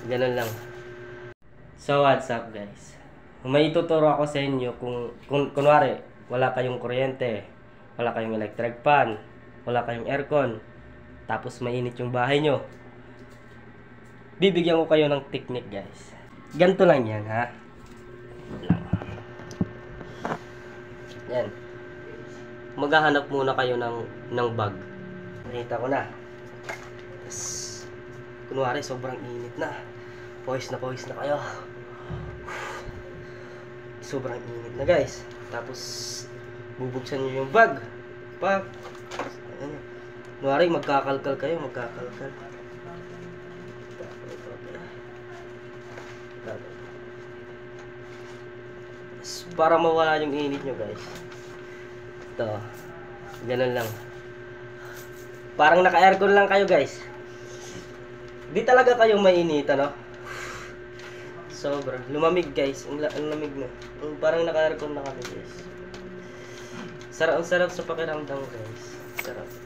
Ganun lang. So what's up guys? May ituturo ako sa inyo kung kunwari wala kayong kuryente, wala kayong electric fan, wala kayong aircon, tapos mainit yung bahay nyo. Bibigyan ko kayo ng technique guys. Ganito lang yan ha. Yan. Maghahanap muna kayo ng bag. Nakita ko na. Kunwari sobrang init na. Pawis na kayo. Sobrang init na guys. Tapos bubuksan nyo yung bag. Pag kunwari magkakalkal kayo, para mawala yung init nyo guys. Ito. Ganun lang. Parang naka-aircon lang kayo guys. Di talaga kayong mainit, ano? Sobra. Lumamig guys. Ang lamig na. Parang naka-aircon na kami guys. Ang sarap sa pakiramdam guys. Sarap.